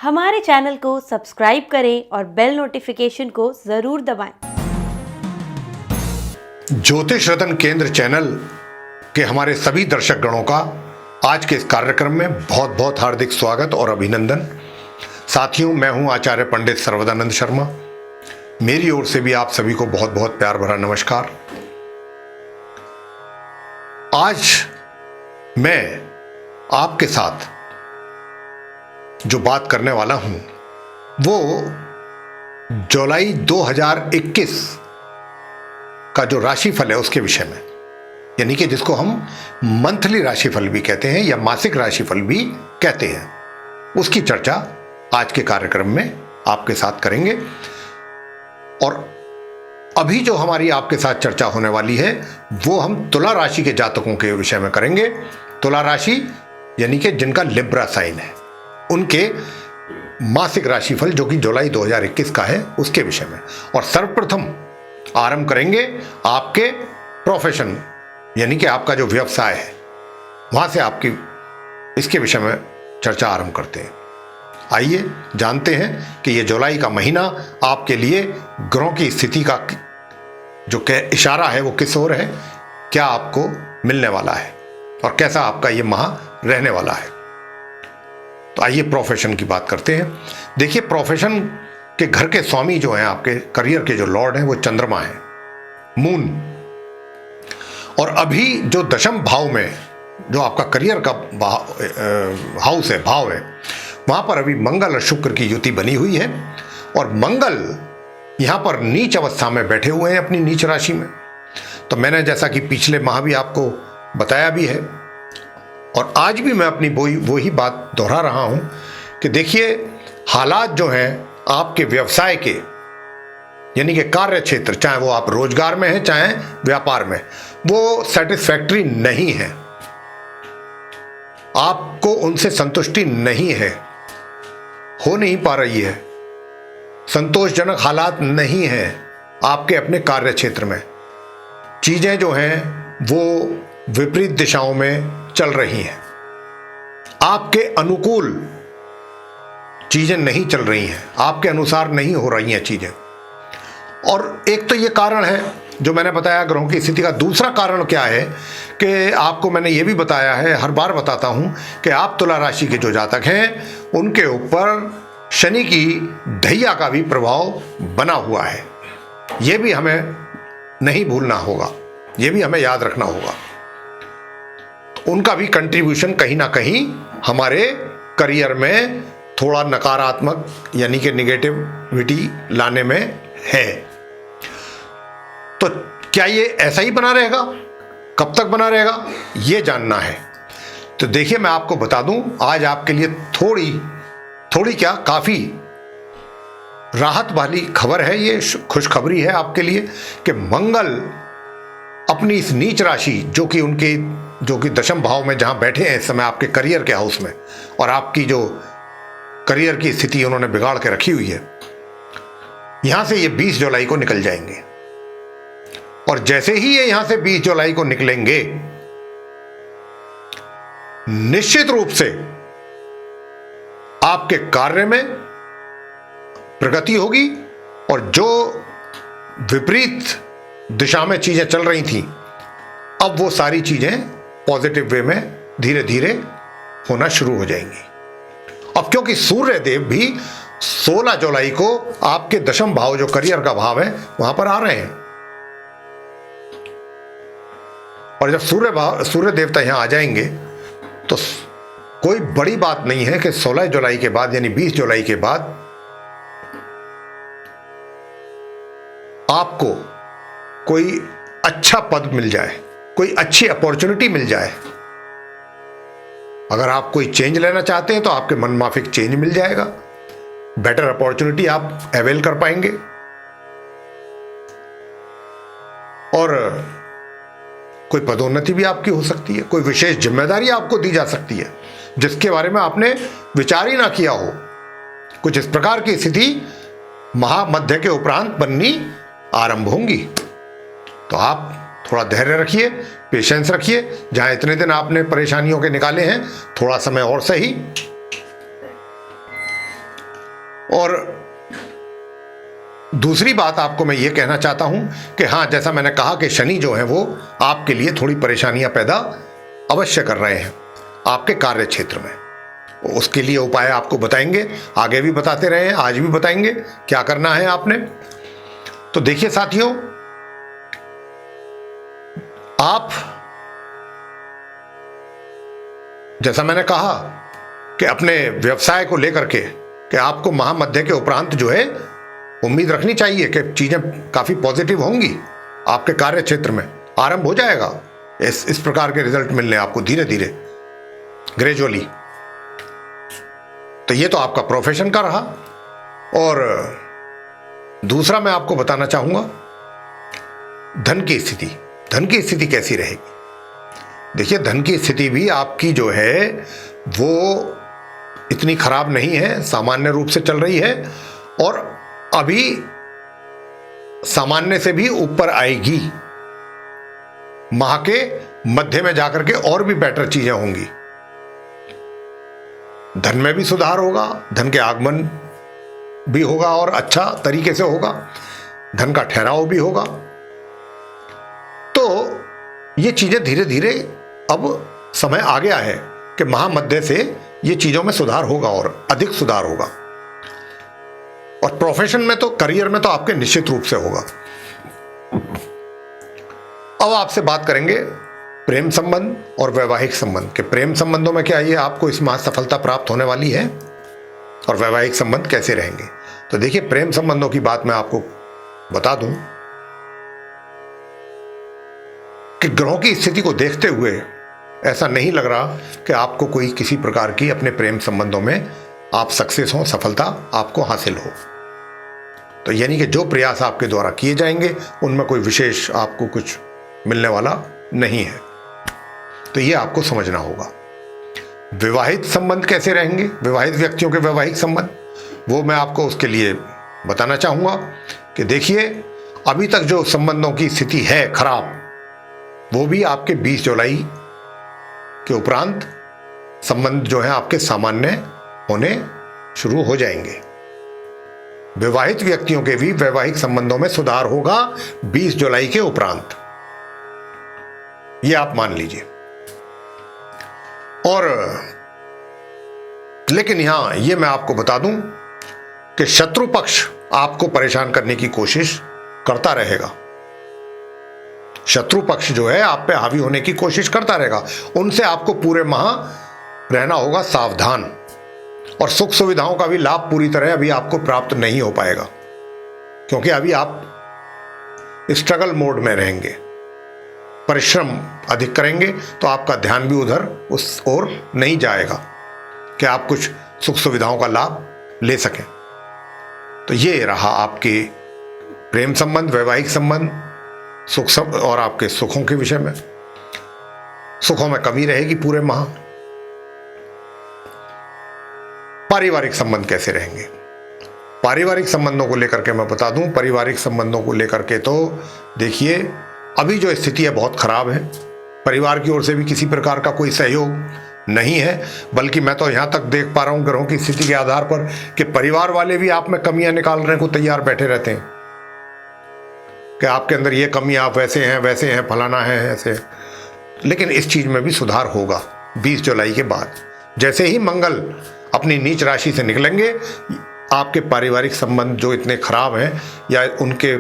हमारे चैनल को सब्सक्राइब करें और बेल नोटिफिकेशन को ज़रूर दबाएं। ज्योतिष रतन केंद्र चैनल के हमारे सभी दर्शक गणों का आज के इस कार्यक्रम में बहुत बहुत हार्दिक स्वागत और अभिनंदन। साथियों, मैं हूं आचार्य पंडित सर्वदानंद शर्मा। मेरी ओर से भी आप सभी को बहुत बहुत प्यार भरा नमस्कार। आज मैं आपके साथ जो बात करने वाला हूं वो जुलाई 2021 का जो राशिफल है उसके विषय में, यानी कि जिसको हम मंथली राशिफल भी कहते हैं या मासिक राशिफल भी कहते हैं, उसकी चर्चा आज के कार्यक्रम में आपके साथ करेंगे। और अभी जो हमारी आपके साथ चर्चा होने वाली है वो हम तुला राशि के जातकों के विषय में करेंगे। तुला राशि यानी कि जिनका लिब्रा साइन है, उनके मासिक राशिफल जो कि जुलाई 2021 का है उसके विषय में। और सर्वप्रथम आरंभ करेंगे आपके प्रोफेशन यानी कि आपका जो व्यवसाय है, वहां से आपकी इसके विषय में चर्चा आरंभ करते हैं। आइए जानते हैं कि ये जुलाई का महीना आपके लिए ग्रहों की स्थिति का जो इशारा है वो किस ओर है, क्या आपको मिलने वाला है और कैसा आपका ये माह रहने वाला है। तो आइए प्रोफेशन की बात करते हैं। देखिए, प्रोफेशन के घर के स्वामी जो हैं, आपके करियर के जो लॉर्ड हैं, वो चंद्रमा है, मून। और अभी जो दशम भाव में जो आपका करियर का हाउस है, भाव है, वहां पर अभी मंगल और शुक्र की युति बनी हुई है। और मंगल यहां पर नीच अवस्था में बैठे हुए हैं अपनी नीच राशि में। तो मैंने जैसा कि पिछले माह भी आपको बताया भी है और आज भी मैं अपनी वही बात दोहरा रहा हूं कि देखिए, हालात जो हैं आपके व्यवसाय के यानी कि कार्य क्षेत्र, चाहे वो आप रोजगार में हैं चाहे व्यापार में, वो सेटिस्फैक्टरी नहीं है, आपको उनसे संतुष्टि नहीं है, हो नहीं पा रही है, संतोषजनक हालात नहीं है आपके अपने कार्य क्षेत्र में। चीजें जो हैं वो विपरीत दिशाओं में चल रही हैं, आपके अनुकूल चीजें नहीं चल रही हैं, आपके अनुसार नहीं हो रही हैं चीजें। और एक तो ये कारण है जो मैंने बताया ग्रहों की स्थिति का। दूसरा कारण क्या है कि आपको मैंने ये भी बताया है, हर बार बताता हूं कि आप तुला राशि के जो जातक हैं उनके ऊपर शनि की ढैया का भी प्रभाव बना हुआ है। ये भी हमें नहीं भूलना होगा, ये भी हमें याद रखना होगा। उनका भी कंट्रीब्यूशन कहीं ना कहीं हमारे करियर में थोड़ा नकारात्मक यानी कि निगेटिविटी लाने में है। तो क्या ये ऐसा ही बना रहेगा, कब तक बना रहेगा, ये जानना है। तो देखिए, मैं आपको बता दूं, आज आपके लिए थोड़ी क्या काफी राहत वाली खबर है। ये खुशखबरी है आपके लिए कि मंगल अपनी इस नीच राशि जो कि दशम भाव में जहां बैठे हैं इस समय आपके करियर के हाउस में, और आपकी जो करियर की स्थिति उन्होंने बिगाड़ के रखी हुई है, यहां से ये 20 जुलाई को निकल जाएंगे। और जैसे ही ये यहां से 20 जुलाई को निकलेंगे, निश्चित रूप से आपके कार्य में प्रगति होगी और जो विपरीत दिशा में चीजें चल रही थी, अब वो सारी चीजें पॉजिटिव वे में धीरे धीरे होना शुरू हो जाएंगी। अब क्योंकि सूर्य देव भी 16 जुलाई को आपके दशम भाव जो करियर का भाव है वहां पर आ रहे हैं। और जब सूर्य देवता यहां आ जाएंगे तो कोई बड़ी बात नहीं है कि 16 जुलाई के बाद यानी 20 जुलाई के बाद आपको कोई अच्छा पद मिल जाए, कोई अच्छी अपॉर्चुनिटी मिल जाए। अगर आप कोई चेंज लेना चाहते हैं तो आपके मन माफिक चेंज मिल जाएगा, बेटर अपॉर्चुनिटी आप अवेल कर पाएंगे। और कोई पदोन्नति भी आपकी हो सकती है, कोई विशेष जिम्मेदारी आपको दी जा सकती है जिसके बारे में आपने विचार ही ना किया हो। कुछ इस प्रकार की स्थिति महामध्य के उपरांत बननी आरंभ होंगी। तो आप थोड़ा धैर्य रखिए, पेशेंस रखिए। जहां इतने दिन आपने परेशानियों के निकाले हैं, थोड़ा समय और सही, और दूसरी बात आपको मैं ये कहना चाहता हूं कि हाँ, जैसा मैंने कहा कि शनि जो है वो आपके लिए थोड़ी परेशानियां पैदा अवश्य कर रहे हैं आपके कार्य क्षेत्र में। उसके लिए उपाय आपको बताएंगे, आगे भी बताते रहे हैं, आज भी बताएंगे क्या करना है आपने। तो देखिए साथियों, आप जैसा मैंने कहा कि अपने व्यवसाय को लेकर के कि आपको महामध्य के उपरांत जो है उम्मीद रखनी चाहिए कि चीजें काफी पॉजिटिव होंगी, आपके कार्य क्षेत्र में आरंभ हो जाएगा इस प्रकार के रिजल्ट मिलने आपको धीरे धीरे, ग्रेजुअली। तो ये तो आपका प्रोफेशन का रहा। और दूसरा मैं आपको बताना चाहूंगा धन की स्थिति। धन की स्थिति कैसी रहेगी? देखिए, धन की स्थिति भी आपकी जो है वो इतनी खराब नहीं है, सामान्य रूप से चल रही है और अभी सामान्य से भी ऊपर आएगी। माह के मध्य में जाकर के और भी बेटर चीजें होंगी। धन में भी सुधार होगा, धन के आगमन भी होगा और अच्छा तरीके से होगा, धन का ठहराव भी होगा। तो ये चीजें धीरे धीरे अब समय आ गया है कि महामध्य से ये चीजों में सुधार होगा और अधिक सुधार होगा। और प्रोफेशन में तो, करियर में तो आपके निश्चित रूप से होगा। अब आपसे बात करेंगे प्रेम संबंध और वैवाहिक संबंध के। प्रेम संबंधों में क्या ये आपको इस माह सफलता प्राप्त होने वाली है और वैवाहिक संबंध कैसे रहेंगे? तो देखिए, प्रेम संबंधों की बात मैं आपको बता दूं कि ग्रहों की स्थिति को देखते हुए ऐसा नहीं लग रहा कि आपको कोई किसी प्रकार की अपने प्रेम संबंधों में आप सक्सेस हो, सफलता आपको हासिल हो। तो यानी कि जो प्रयास आपके द्वारा किए जाएंगे उनमें कोई विशेष आपको कुछ मिलने वाला नहीं है। तो ये आपको समझना होगा। विवाहित संबंध कैसे रहेंगे, विवाहित व्यक्तियों के वैवाहिक संबंध, वो मैं आपको उसके लिए बताना चाहूंगा कि देखिए, अभी तक जो संबंधों की स्थिति है खराब, वो भी आपके 20 जुलाई के उपरांत संबंध जो है आपके सामान्य होने शुरू हो जाएंगे। विवाहित व्यक्तियों के भी वैवाहिक संबंधों में सुधार होगा 20 जुलाई के उपरांत, ये आप मान लीजिए। और लेकिन यहां ये मैं आपको बता दूं कि शत्रु पक्ष आपको परेशान करने की कोशिश करता रहेगा। शत्रु पक्ष जो है आप पे हावी होने की कोशिश करता रहेगा। उनसे आपको पूरे माह रहना होगा सावधान। और सुख सुविधाओं का भी लाभ पूरी तरह अभी आपको प्राप्त नहीं हो पाएगा, क्योंकि अभी आप स्ट्रगल मोड में रहेंगे, परिश्रम अधिक करेंगे, तो आपका ध्यान भी उधर उस ओर नहीं जाएगा कि आप कुछ सुख सुविधाओं का लाभ ले सकें। तो ये रहा आपके प्रेम संबंध, वैवाहिक संबंध, सुख और आपके सुखों के विषय में। सुखों में कमी रहेगी पूरे माह। पारिवारिक संबंध कैसे रहेंगे? पारिवारिक संबंधों को लेकर के मैं बता दूं, पारिवारिक संबंधों को लेकर के तो देखिए, अभी जो स्थिति है बहुत खराब है। परिवार की ओर से भी किसी प्रकार का कोई सहयोग नहीं है, बल्कि मैं तो यहां तक देख पा रहा हूं ग्रहों की स्थिति के आधार पर कि परिवार वाले भी आप में कमियां निकालने को तैयार बैठे रहते हैं कि आपके अंदर ये कमी, आप वैसे हैं, फलाना है, ऐसे। लेकिन इस चीज में भी सुधार होगा 20 जुलाई के बाद। जैसे ही मंगल अपनी नीच राशि से निकलेंगे, आपके पारिवारिक संबंध जो इतने खराब हैं या उनके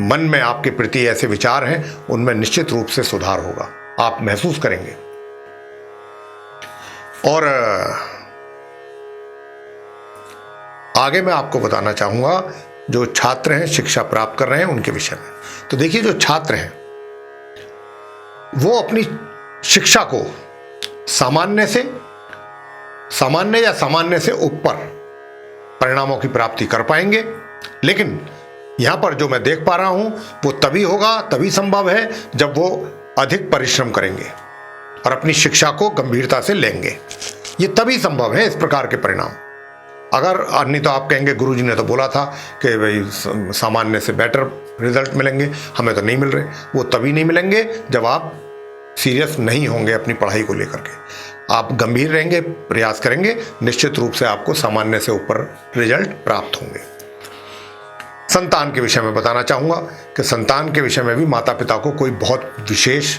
मन में आपके प्रति ऐसे विचार हैं, उनमें निश्चित रूप से सुधार होगा, आप महसूस करेंगे। और आगे मैं आपको बताना चाहूंगा जो छात्र हैं, शिक्षा प्राप्त कर रहे हैं, उनके विषय में। तो देखिए, जो छात्र हैं वो अपनी शिक्षा को सामान्य या सामान्य से ऊपर परिणामों की प्राप्ति कर पाएंगे। लेकिन यहां पर जो मैं देख पा रहा हूं वो तभी होगा, तभी संभव है जब वो अधिक परिश्रम करेंगे और अपनी शिक्षा को गंभीरता से लेंगे। ये तभी संभव है इस प्रकार के परिणाम। अगर नहीं तो आप कहेंगे गुरुजी ने तो बोला था कि भाई सामान्य से बेटर रिजल्ट मिलेंगे, हमें तो नहीं मिल रहे। वो तभी नहीं मिलेंगे जब आप सीरियस नहीं होंगे अपनी पढ़ाई को लेकर के। आप गंभीर रहेंगे, प्रयास करेंगे, निश्चित रूप से आपको सामान्य से ऊपर रिजल्ट प्राप्त होंगे। संतान के विषय में बताना चाहूँगा कि संतान के विषय में भी माता पिता को कोई बहुत विशेष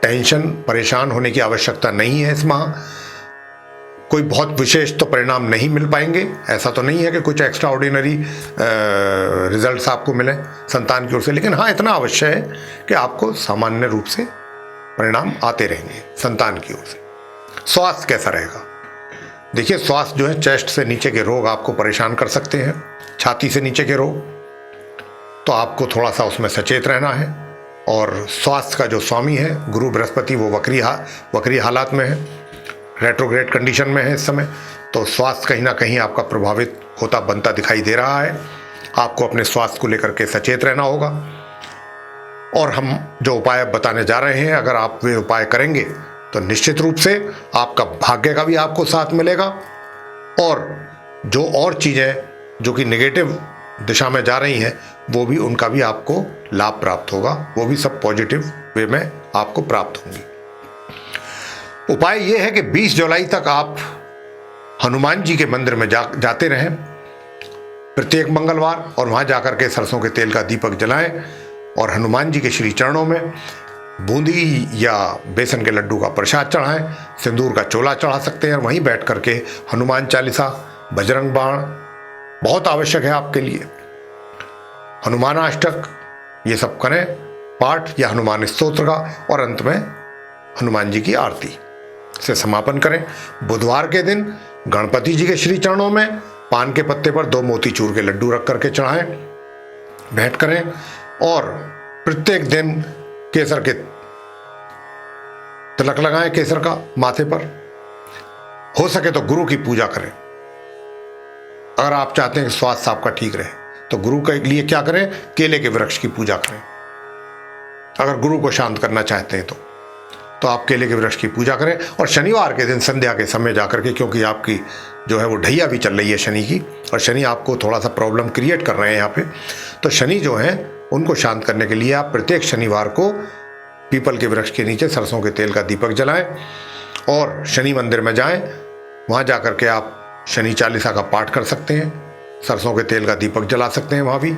टेंशन, परेशान होने की आवश्यकता नहीं है। इस माह कोई बहुत विशेष तो परिणाम नहीं मिल पाएंगे, ऐसा तो नहीं है कि कुछ एक्स्ट्रा ऑर्डिनरी रिजल्ट्स आपको मिले संतान की ओर से, लेकिन हाँ इतना अवश्य है कि आपको सामान्य रूप से परिणाम आते रहेंगे संतान की ओर से। स्वास्थ्य कैसा रहेगा? देखिए, स्वास्थ्य जो है, चेस्ट से नीचे के रोग आपको परेशान कर सकते हैं, छाती से नीचे के रोग, तो आपको थोड़ा सा उसमें सचेत रहना है। और स्वास्थ्य का जो स्वामी है गुरु बृहस्पति, वो वक्री हालात में है, रेट्रोग्रेड कंडीशन में है इस समय, तो स्वास्थ्य कहीं ना कहीं आपका प्रभावित होता बनता दिखाई दे रहा है। आपको अपने स्वास्थ्य को लेकर के सचेत रहना होगा। और हम जो उपाय बताने जा रहे हैं, अगर आप वे उपाय करेंगे तो निश्चित रूप से आपका भाग्य का भी आपको साथ मिलेगा, और जो और चीज़ें जो कि नेगेटिव दिशा में जा रही हैं वो भी, उनका भी आपको लाभ प्राप्त होगा, वो भी सब पॉजिटिव वे में आपको प्राप्त होंगी। उपाय ये है कि 20 जुलाई तक आप हनुमान जी के मंदिर में जाते रहें प्रत्येक मंगलवार, और वहाँ जाकर के सरसों के तेल का दीपक जलाएं और हनुमान जी के श्री चरणों में बूंदी या बेसन के लड्डू का प्रसाद चढ़ाएं, सिंदूर का चोला चढ़ा सकते हैं, और वहीं बैठ करके हनुमान चालीसा, बजरंग बाण बहुत आवश्यक है आपके लिए, हनुमान अष्टक ये सब करें पाठ, या हनुमान स्तोत्र का, और अंत में हनुमान जी की आरती से समापन करें। बुधवार के दिन गणपति जी के श्री चरणों में पान के पत्ते पर 2 मोतीचूर के लड्डू रख करके चढ़ाएं, भेंट करें, और प्रत्येक दिन केसर के तिलक लगाएं, केसर का माथे पर। हो सके तो गुरु की पूजा करें। अगर आप चाहते हैं कि स्वास्थ्य आपका ठीक रहे तो गुरु के लिए क्या करें? केले के वृक्ष की पूजा करें। अगर गुरु को शांत करना चाहते हैं तो आप केले के वृक्ष की पूजा करें। और शनिवार के दिन संध्या के समय जाकर के, क्योंकि आपकी जो है वो ढैया भी चल रही है शनि की, और शनि आपको थोड़ा सा प्रॉब्लम क्रिएट कर रहे हैं यहाँ पे, तो शनि जो है उनको शांत करने के लिए आप प्रत्येक शनिवार को पीपल के वृक्ष के नीचे सरसों के तेल का दीपक जलाएं और शनि मंदिर में जाएं। वहाँ जा कर के आप शनि चालीसा का पाठ कर सकते हैं, सरसों के तेल का दीपक जला सकते हैं, वहाँ भी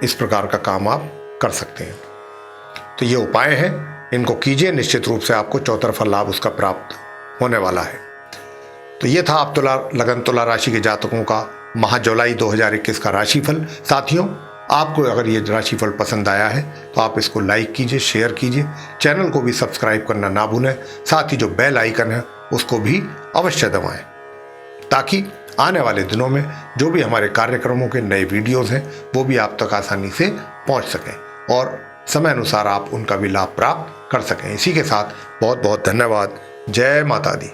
इस प्रकार का काम आप कर सकते हैं। तो ये उपाय हैं, इनको कीजिए, निश्चित रूप से आपको चौतरफा लाभ उसका प्राप्त होने वाला है। तो ये था आप लगन तुला राशि के जातकों का माह जुलाई 2021 का राशिफल। साथियों, आपको अगर ये राशिफल पसंद आया है तो आप इसको लाइक कीजिए, शेयर कीजिए, चैनल को भी सब्सक्राइब करना ना भूलें, साथ ही जो बेल आइकन है उसको भी अवश्य दबाएं, ताकि आने वाले दिनों में जो भी हमारे कार्यक्रमों के नए वीडियोस हैं वो भी आप तक आसानी से पहुंच सकें और समय अनुसार आप उनका भी लाभ प्राप्त कर सकें। इसी के साथ बहुत बहुत धन्यवाद। जय माता दी।